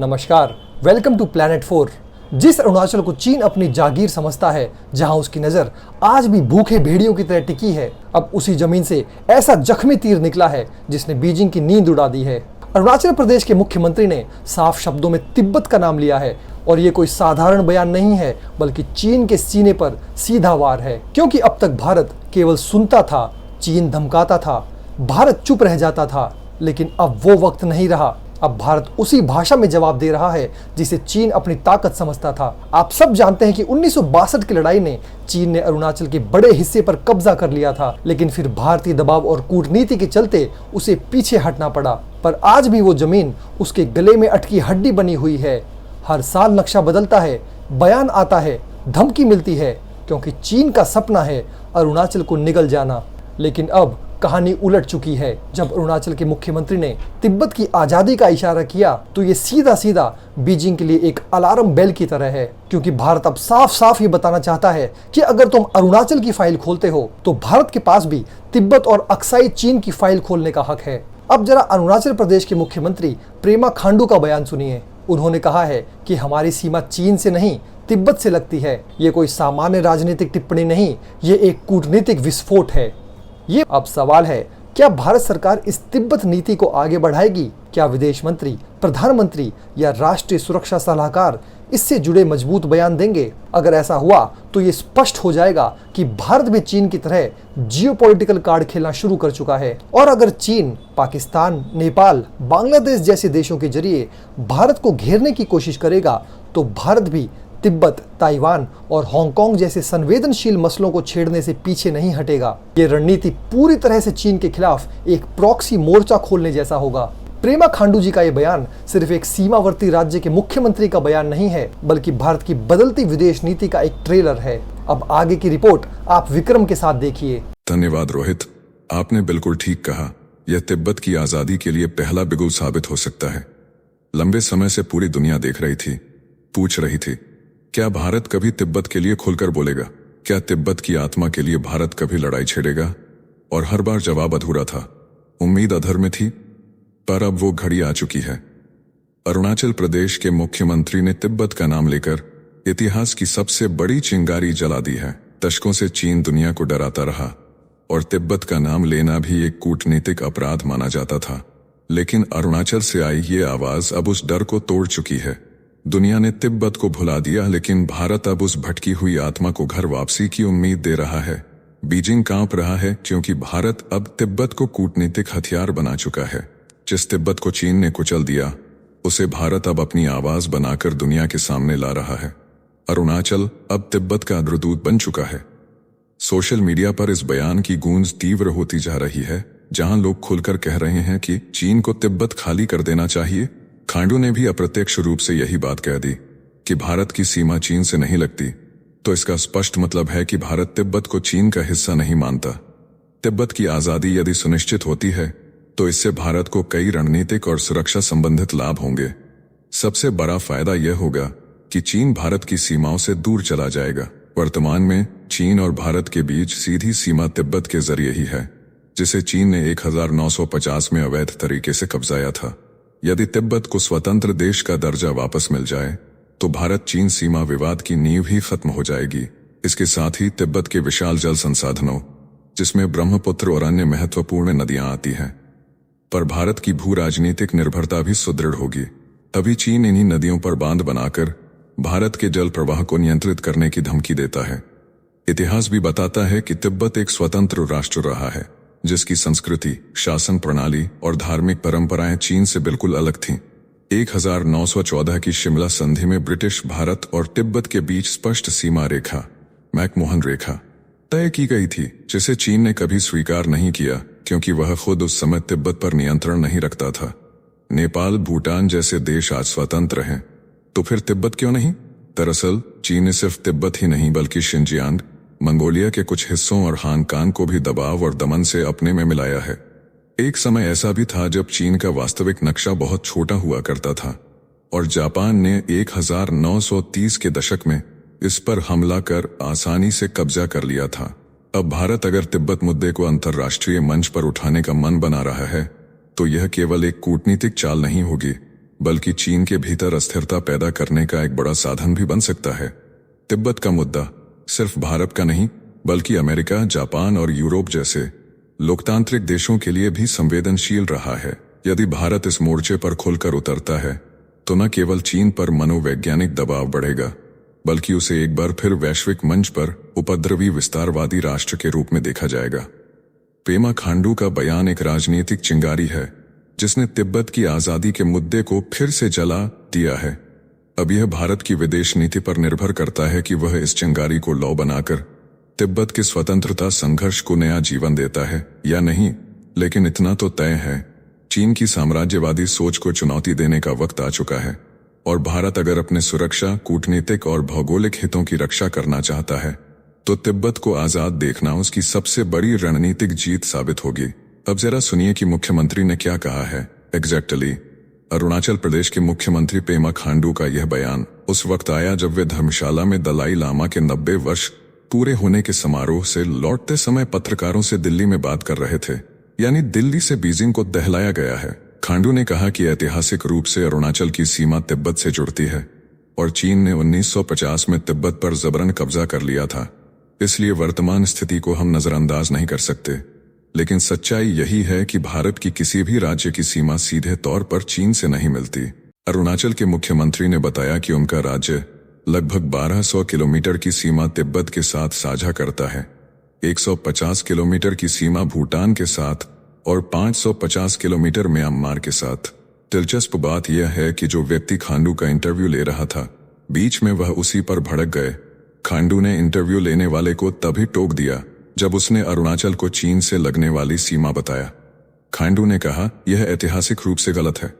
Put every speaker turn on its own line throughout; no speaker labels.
नमस्कार, welcome to planet 4। जिस अरुणाचल को चीन अपनी जागीर समझता है, जहां उसकी नजर आज भी भूखे भेड़ियों की तरह टिकी है, अब उसी जमीन से ऐसा जख्मी तीर निकला है जिसने बीजिंग की नींद उड़ा दी है। अरुणाचल प्रदेश के मुख्यमंत्री ने साफ शब्दों में तिब्बत का नाम लिया है और ये कोई साधारण बयान नहीं है, बल्कि चीन के सीने पर सीधा वार है। क्योंकि अब तक भारत केवल सुनता था, चीन धमकाता था, भारत चुप रह जाता था, लेकिन अब वो वक्त नहीं रहा। अब भारत उसी भाषा में जवाब दे रहा है जिसे चीन अपनी ताकत समझता था। आप सब जानते हैं कि 1962 की लड़ाई ने चीन ने अरुणाचल के बड़े हिस्से पर कब्जा कर लिया था, लेकिन फिर भारतीय दबाव और कूटनीति के चलते उसे पीछे हटना पड़ा। पर आज भी वो जमीन उसके गले में अटकी हड्डी बनी हुई है। हर साल नक्शा बदलता है, बयान आता है, धमकी मिलती है, क्योंकि चीन का सपना है अरुणाचल को निगल जाना। लेकिन अब कहानी उलट चुकी है। जब अरुणाचल के मुख्यमंत्री ने तिब्बत की आजादी का इशारा किया, तो ये सीधा सीधा बीजिंग के लिए एक अलार्म बेल की तरह है, क्योंकि भारत अब साफ साफ ये बताना चाहता है कि अगर तुम अरुणाचल की फाइल खोलते हो तो भारत के पास भी तिब्बत और अक्साई चीन की फाइल खोलने का हक है। अब जरा अरुणाचल प्रदेश के मुख्यमंत्री पेमा खांडू का बयान सुनिए। उन्होंने कहा है कि हमारी सीमा चीन से नहीं, तिब्बत से लगती है। ये कोई सामान्य राजनीतिक टिप्पणी नहीं, ये एक कूटनीतिक विस्फोट है। ये अब सवाल है, क्या भारत सरकार इस तिब्बत नीति को आगे बढ़ाएगी? क्या विदेश मंत्री, प्रधानमंत्री या राष्ट्रीय सुरक्षा सलाहकार इससे जुड़े मजबूत बयान देंगे? अगर ऐसा हुआ तो ये स्पष्ट हो जाएगा कि भारत भी चीन की तरह जियोपॉलिटिकल कार्ड खेलना शुरू कर चुका है। और अगर चीन पाकिस्तान, नेपाल, बांग्लादेश जैसे देशों के जरिए भारत को घेरने की कोशिश करेगा, तो भारत भी तिब्बत, ताइवान और हांगकांग जैसे संवेदनशील मसलों को छेड़ने से पीछे नहीं हटेगा। ये रणनीति पूरी तरह से चीन के खिलाफ एक प्रॉक्सी मोर्चा खोलने जैसा होगा। पेमा खांडू जी का ये बयान सिर्फ एक सीमावर्ती राज्य के मुख्यमंत्री का बयान नहीं है, बल्कि भारत की बदलती विदेश नीति का एक ट्रेलर है। अब आगे की रिपोर्ट आप विक्रम के साथ देखिए।
धन्यवाद रोहित, आपने बिल्कुल ठीक कहा। यह तिब्बत की आजादी के लिए पहला बिगुल साबित हो सकता है। लंबे समय से पूरी दुनिया देख रही थी, पूछ रही थी, क्या भारत कभी तिब्बत के लिए खुलकर बोलेगा? क्या तिब्बत की आत्मा के लिए भारत कभी लड़ाई छेड़ेगा? और हर बार जवाब अधूरा था। उम्मीद अधर में थी, पर अब वो घड़ी आ चुकी है। अरुणाचल प्रदेश के मुख्यमंत्री ने तिब्बत का नाम लेकर इतिहास की सबसे बड़ी चिंगारी जला दी है। दशकों से चीन दुनिया को डराता रहा और तिब्बत का नाम लेना भी एक कूटनीतिक अपराध माना जाता था। लेकिन अरुणाचल से आई ये आवाज अब उस डर को तोड़ चुकी है। दुनिया ने तिब्बत को भुला दिया, लेकिन भारत अब उस भटकी हुई आत्मा को घर वापसी की उम्मीद दे रहा है। बीजिंग कांप रहा है, क्योंकि भारत अब तिब्बत को कूटनीतिक हथियार बना चुका है। जिस तिब्बत को चीन ने कुचल दिया, उसे भारत अब अपनी आवाज बनाकर दुनिया के सामने ला रहा है। अरुणाचल अब तिब्बत का अग्रदूत बन चुका है। सोशल मीडिया पर इस बयान की गूंज तीव्र होती जा रही है, जहां लोग खुलकर कह रहे हैं कि चीन को तिब्बत खाली कर देना चाहिए। खांडू ने भी अप्रत्यक्ष रूप से यही बात कह दी कि भारत की सीमा चीन से नहीं लगती, तो इसका स्पष्ट मतलब है कि भारत तिब्बत को चीन का हिस्सा नहीं मानता। तिब्बत की आजादी यदि सुनिश्चित होती है, तो इससे भारत को कई रणनीतिक और सुरक्षा संबंधित लाभ होंगे। सबसे बड़ा फायदा यह होगा कि चीन भारत की सीमाओं से दूर चला जाएगा। वर्तमान में चीन और भारत के बीच सीधी सीमा तिब्बत के जरिए ही है, जिसे चीन ने 1950 में अवैध तरीके से कब्जाया था। यदि तिब्बत को स्वतंत्र देश का दर्जा वापस मिल जाए, तो भारत चीन सीमा विवाद की नींव ही खत्म हो जाएगी। इसके साथ ही तिब्बत के विशाल जल संसाधनों, जिसमें ब्रह्मपुत्र और अन्य महत्वपूर्ण नदियां आती हैं, पर भारत की भू राजनीतिक निर्भरता भी सुदृढ़ होगी। तभी चीन इन्हीं नदियों पर बांध बनाकर भारत के जल प्रवाह को नियंत्रित करने की धमकी देता है। इतिहास भी बताता है कि तिब्बत एक स्वतंत्र राष्ट्र रहा है, जिसकी संस्कृति, शासन प्रणाली और धार्मिक परंपराएं चीन से बिल्कुल अलग थीं। 1914 की शिमला संधि में ब्रिटिश भारत और तिब्बत के बीच स्पष्ट सीमा रेखा, मैकमोहन रेखा, तय की गई थी, जिसे चीन ने कभी स्वीकार नहीं किया, क्योंकि वह खुद उस समय तिब्बत पर नियंत्रण नहीं रखता था। नेपाल, भूटान जैसे देश आज स्वतंत्र हैं, तो फिर तिब्बत क्यों नहीं? दरअसल चीन ने सिर्फ तिब्बत ही नहीं, बल्कि शिनजियांग, मंगोलिया के कुछ हिस्सों और हांगकांग को भी दबाव और दमन से अपने में मिलाया है। एक समय ऐसा भी था जब चीन का वास्तविक नक्शा बहुत छोटा हुआ करता था और जापान ने 1930 के दशक में इस पर हमला कर आसानी से कब्जा कर लिया था। अब भारत अगर तिब्बत मुद्दे को अंतर्राष्ट्रीय मंच पर उठाने का मन बना रहा है, तो यह केवल एक कूटनीतिक चाल नहीं होगी, बल्कि चीन के भीतर अस्थिरता पैदा करने का एक बड़ा साधन भी बन सकता है। तिब्बत का मुद्दा सिर्फ भारत का नहीं, बल्कि अमेरिका, जापान और यूरोप जैसे लोकतांत्रिक देशों के लिए भी संवेदनशील रहा है। यदि भारत इस मोर्चे पर खुलकर उतरता है तो न केवल चीन पर मनोवैज्ञानिक दबाव बढ़ेगा, बल्कि उसे एक बार फिर वैश्विक मंच पर उपद्रवी विस्तारवादी राष्ट्र के रूप में देखा जाएगा। पेमा खांडू का बयान एक राजनीतिक चिंगारी है जिसने तिब्बत की आजादी के मुद्दे को फिर से जला दिया है। अब यह भारत की विदेश नीति पर निर्भर करता है कि वह इस चिंगारी को लौ बनाकर तिब्बत के स्वतंत्रता संघर्ष को नया जीवन देता है या नहीं। लेकिन इतना तो तय है, चीन की साम्राज्यवादी सोच को चुनौती देने का वक्त आ चुका है और भारत अगर अपने सुरक्षा, कूटनीतिक और भौगोलिक हितों की रक्षा करना चाहता है तो तिब्बत को आजाद देखना उसकी सबसे बड़ी रणनीतिक जीत साबित होगी। अब जरा सुनिए कि मुख्यमंत्री ने क्या कहा है। एग्जैक्टली अरुणाचल प्रदेश के मुख्यमंत्री पेमा खांडू का यह बयान उस वक्त आया जब वे धर्मशाला में दलाई लामा के 90 वर्ष पूरे होने के समारोह से लौटते समय पत्रकारों से दिल्ली में बात कर रहे थे। यानी दिल्ली से बीजिंग को दहलाया गया है। खांडू ने कहा कि ऐतिहासिक रूप से अरुणाचल की सीमा तिब्बत से जुड़ती है और चीन ने 1950 में तिब्बत पर जबरन कब्जा कर लिया था, इसलिए वर्तमान स्थिति को हम नजरअंदाज नहीं कर सकते। लेकिन सच्चाई यही है कि भारत की किसी भी राज्य की सीमा सीधे तौर पर चीन से नहीं मिलती। अरुणाचल के मुख्यमंत्री ने बताया कि उनका राज्य लगभग 1200 किलोमीटर की सीमा तिब्बत के साथ साझा करता है, 150 किलोमीटर की सीमा भूटान के साथ और 550 किलोमीटर म्यांमार के साथ। दिलचस्प बात यह है कि जो व्यक्ति खांडू का इंटरव्यू ले रहा था, बीच में वह उसी पर भड़क गए। खांडू ने इंटरव्यू लेने वाले को तभी टोक दिया जब उसने अरुणाचल को चीन से लगने वाली सीमा बताया। खांडू ने कहा, यह ऐतिहासिक रूप से गलत है।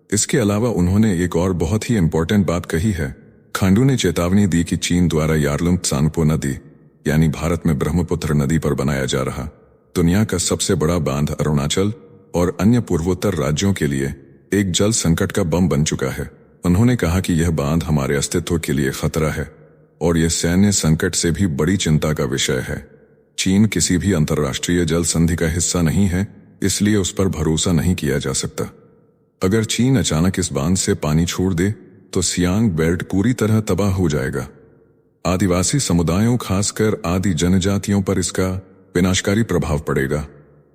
इसके अलावा उन्होंने एक और बहुत ही इंपॉर्टेंट बात कही है। खांडू ने चेतावनी दी कि चीन द्वारा यारलुंग त्सांगपो नदी यानी भारत में ब्रह्मपुत्र नदी पर बनाया जा रहा दुनिया का सबसे बड़ा बांध अरुणाचल और अन्य पूर्वोत्तर राज्यों के लिए एक जल संकट का बम बन चुका है। उन्होंने कहा कि यह बांध हमारे अस्तित्व के लिए खतरा है और यह सैन्य संकट से भी बड़ी चिंता का विषय है। चीन किसी भी अंतर्राष्ट्रीय जल संधि का हिस्सा नहीं है, इसलिए उस पर भरोसा नहीं किया जा सकता। अगर चीन अचानक इस बांध से पानी छोड़ दे तो सियांग बेल्ट पूरी तरह तबाह हो जाएगा। आदिवासी समुदायों, खासकर आदि जनजातियों पर इसका विनाशकारी प्रभाव पड़ेगा।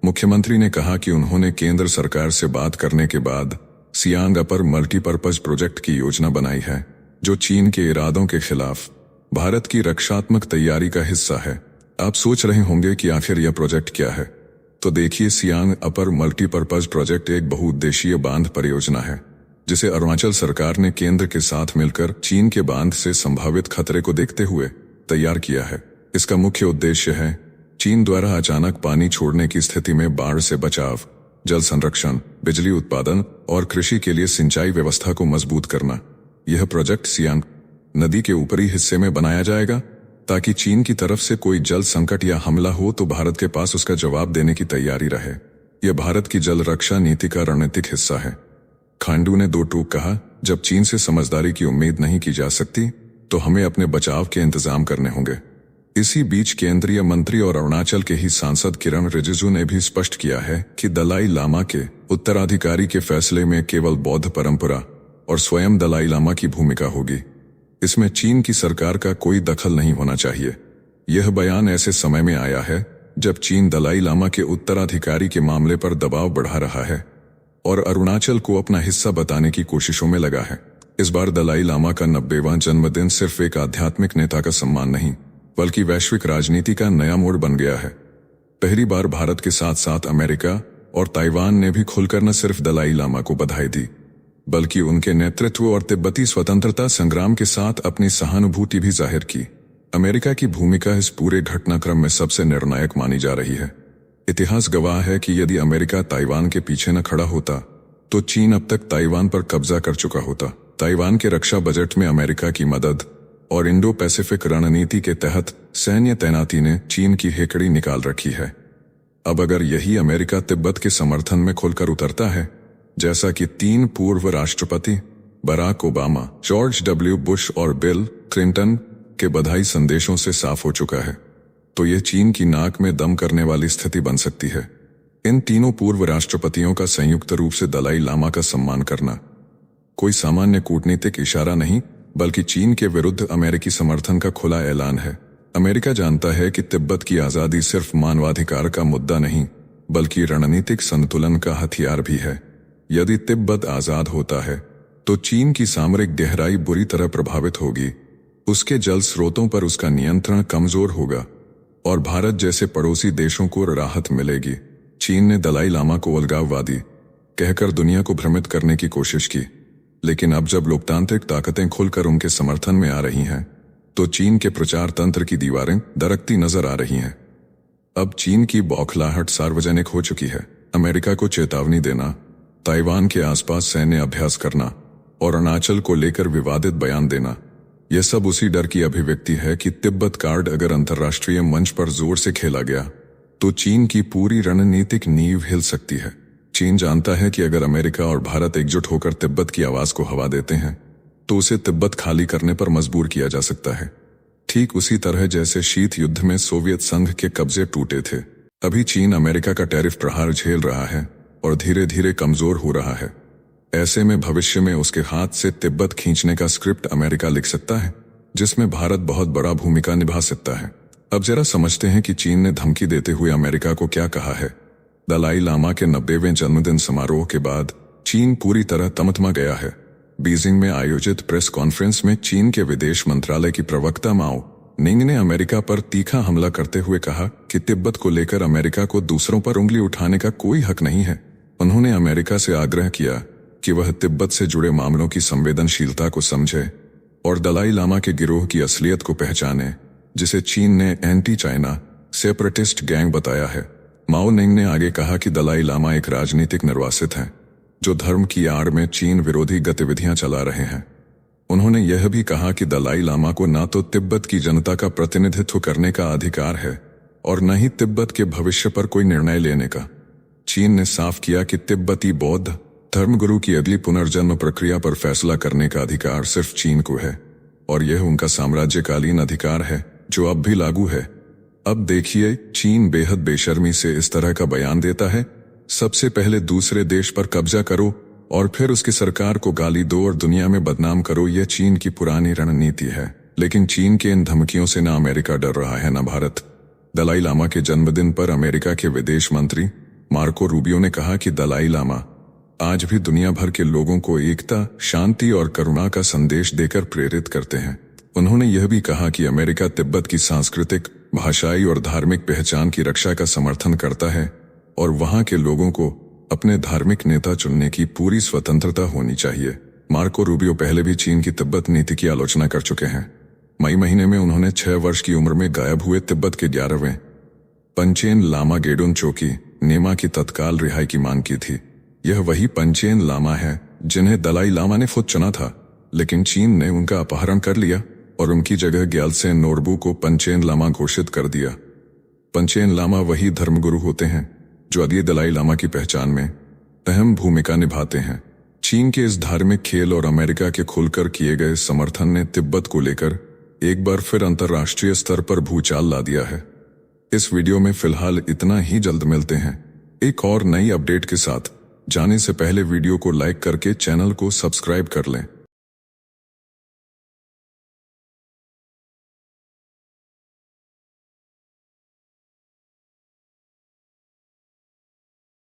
मुख्यमंत्री ने कहा कि उन्होंने केंद्र सरकार से बात करने के बाद सियांग अपर मल्टीपर्पज प्रोजेक्ट की योजना बनाई है, जो चीन के इरादों के खिलाफ भारत की रक्षात्मक तैयारी का हिस्सा है। आप सोच रहे होंगे कि आखिर यह प्रोजेक्ट क्या है, तो देखिए, सियांग अपर मल्टीपर्पज प्रोजेक्ट एक बहुउद्देशीय बांध परियोजना है जिसे अरुणाचल सरकार ने केंद्र के साथ मिलकर चीन के बांध से संभावित खतरे को देखते हुए तैयार किया है। इसका मुख्य उद्देश्य है चीन द्वारा अचानक पानी छोड़ने की स्थिति में बाढ़ से बचाव, जल संरक्षण, बिजली उत्पादन और कृषि के लिए सिंचाई व्यवस्था को मजबूत करना। यह प्रोजेक्ट सियांग नदी के ऊपरी हिस्से में बनाया जाएगा ताकि चीन की तरफ से कोई जल संकट या हमला हो तो भारत के पास उसका जवाब देने की तैयारी रहे। यह भारत की जल रक्षा नीति का रणनीतिक हिस्सा है। खांडू ने दो टूक कहा, जब चीन से समझदारी की उम्मीद नहीं की जा सकती तो हमें अपने बचाव के इंतजाम करने होंगे। इसी बीच केंद्रीय मंत्री और अरुणाचल के ही सांसद किरण रिजिजू ने भी स्पष्ट किया है कि दलाई लामा के उत्तराधिकारी के फैसले में केवल बौद्ध परंपरा और स्वयं दलाई लामा की भूमिका होगी। इसमें चीन की सरकार का कोई दखल नहीं होना चाहिए। यह बयान ऐसे समय में आया है जब चीन दलाई लामा के उत्तराधिकारी के मामले पर दबाव बढ़ा रहा है और अरुणाचल को अपना हिस्सा बताने की कोशिशों में लगा है। इस बार दलाई लामा का 90वां जन्मदिन सिर्फ एक आध्यात्मिक नेता का सम्मान नहीं, बल्कि वैश्विक राजनीति का नया मोड़ बन गया है। पहली बार भारत के साथ साथ अमेरिका और ताइवान ने भी खुलकर न सिर्फ दलाई लामा को बधाई दी, बल्कि उनके नेतृत्व और तिब्बती स्वतंत्रता संग्राम के साथ अपनी सहानुभूति भी जाहिर की। अमेरिका की भूमिका इस पूरे घटनाक्रम में सबसे निर्णायक मानी जा रही है। इतिहास गवाह है कि यदि अमेरिका ताइवान के पीछे न खड़ा होता तो चीन अब तक ताइवान पर कब्जा कर चुका होता। ताइवान के रक्षा बजट में अमेरिका की मदद और इंडो पैसिफिक रणनीति के तहत सैन्य तैनाती ने चीन की हेकड़ी निकाल रखी है। अब अगर यही अमेरिका तिब्बत के समर्थन में खुलकर उतरता है, जैसा कि 3 पूर्व राष्ट्रपति Barack Obama, George W Bush और बिल क्लिंटन के बधाई संदेशों से साफ हो चुका है, तो यह चीन की नाक में दम करने वाली स्थिति बन सकती है। इन तीनों पूर्व राष्ट्रपतियों का संयुक्त रूप से दलाई लामा का सम्मान करना कोई सामान्य कूटनीतिक इशारा नहीं, बल्कि चीन के विरुद्ध अमेरिकी समर्थन का खुला ऐलान है। अमेरिका जानता है कि तिब्बत की आजादी सिर्फ मानवाधिकार का मुद्दा नहीं, बल्कि रणनीतिक संतुलन का हथियार भी है। यदि तिब्बत आजाद होता है तो चीन की सामरिक गहराई बुरी तरह प्रभावित होगी, उसके जल स्रोतों पर उसका नियंत्रण कमजोर होगा और भारत जैसे पड़ोसी देशों को राहत मिलेगी। चीन ने दलाई लामा को अलगाववादी कहकर दुनिया को भ्रमित करने की कोशिश की, लेकिन अब जब लोकतांत्रिक ताकतें खुलकर उनके समर्थन में आ रही हैं, तो चीन के प्रचार तंत्र की दीवारें दरकती नजर आ रही हैं। अब चीन की बौखलाहट सार्वजनिक हो चुकी है। अमेरिका को चेतावनी देना, ताइवान के आसपास सैन्य अभ्यास करना और अरुणाचल को लेकर विवादित बयान देना, यह सब उसी डर की अभिव्यक्ति है कि तिब्बत कार्ड अगर अंतर्राष्ट्रीय मंच पर जोर से खेला गया तो चीन की पूरी रणनीतिक नींव हिल सकती है। चीन जानता है कि अगर अमेरिका और भारत एकजुट होकर तिब्बत की आवाज को हवा देते हैं तो उसे तिब्बत खाली करने पर मजबूर किया जा सकता है। ठीक उसी तरह जैसे शीत युद्ध में सोवियत संघ के कब्जे टूटे थे, अभी चीन अमेरिका का टैरिफ प्रहार झेल रहा है और धीरे धीरे कमजोर हो रहा है। ऐसे में भविष्य में उसके हाथ से तिब्बत खींचने का स्क्रिप्ट अमेरिका लिख सकता है, जिसमें भारत बहुत बड़ा भूमिका निभा सकता है। अब जरा समझते हैं कि चीन ने धमकी देते हुए अमेरिका को क्या कहा है। दलाई लामा के 90वें जन्मदिन समारोह के बाद चीन पूरी तरह तमतमा गया है। बीजिंग में आयोजित प्रेस कॉन्फ्रेंस में चीन के विदेश मंत्रालय की प्रवक्ता माओ निंग ने अमेरिका पर तीखा हमला करते हुए कहा कि तिब्बत को लेकर अमेरिका को दूसरों पर उंगली उठाने का कोई हक नहीं है। उन्होंने अमेरिका से आग्रह किया कि वह तिब्बत से जुड़े मामलों की संवेदनशीलता को समझे और दलाई लामा के गिरोह की असलियत को पहचाने, जिसे चीन ने एंटी चाइना सेपरेटिस्ट गैंग बताया है। माओ निंग ने आगे कहा कि दलाई लामा एक राजनीतिक निर्वासित हैं, जो धर्म की आड़ में चीन विरोधी गतिविधियां चला रहे हैं। उन्होंने यह भी कहा कि दलाई लामा को न तो तिब्बत की जनता का प्रतिनिधित्व करने का अधिकार है और न ही तिब्बत के भविष्य पर कोई निर्णय लेने का। चीन ने साफ किया कि तिब्बती बौद्ध धर्मगुरु की अगली पुनर्जन्म प्रक्रिया पर फैसला करने का अधिकार सिर्फ चीन को है और यह उनका साम्राज्यकालीन अधिकार है जो अब भी लागू है। अब देखिए, चीन बेहद बेशर्मी से इस तरह का बयान देता है, सबसे पहले दूसरे देश पर कब्जा करो और फिर उसकी सरकार को गाली दो और दुनिया में बदनाम करो। यह चीन की पुरानी रणनीति है, लेकिन चीन के इन धमकियों से न अमेरिका डर रहा है न भारत। दलाई लामा के जन्मदिन पर अमेरिका के विदेश मंत्री मार्को रूबियो ने कहा कि दलाई लामा आज भी दुनिया भर के लोगों को एकता, शांति और करुणा का संदेश देकर प्रेरित करते हैं। उन्होंने यह भी कहा कि अमेरिका तिब्बत की सांस्कृतिक, भाषाई और धार्मिक पहचान की रक्षा का समर्थन करता है और वहां के लोगों को अपने धार्मिक नेता चुनने की पूरी स्वतंत्रता होनी चाहिए। मार्को रूबियो पहले भी चीन की तिब्बत नीति की आलोचना कर चुके हैं। मई महीने में उन्होंने 6 वर्ष की उम्र में गायब हुए तिब्बत के 11वें पंचेन लामा गेडुन चोकी नेमा की तत्काल रिहाई की मांग की थी। यह वही पंचेन लामा है जिन्हें दलाई लामा ने खुद चुना था, लेकिन चीन ने उनका अपहरण कर लिया और उनकी जगह ग्याल्त्से नोरबू को पंचेन लामा घोषित कर दिया। पंचेन लामा वही धर्मगुरु होते हैं जो अगले दलाई लामा की पहचान में अहम भूमिका निभाते हैं। चीन के इस धार्मिक खेल और अमेरिका के खुलकर किए गए समर्थन ने तिब्बत को लेकर एक बार फिर अंतर्राष्ट्रीय स्तर पर भूचाल ला दिया है। इस वीडियो में फिलहाल इतना ही। जल्द मिलते हैं एक और नई अपडेट के साथ। जाने से पहले वीडियो को लाइक करके चैनल को सब्सक्राइब कर लें।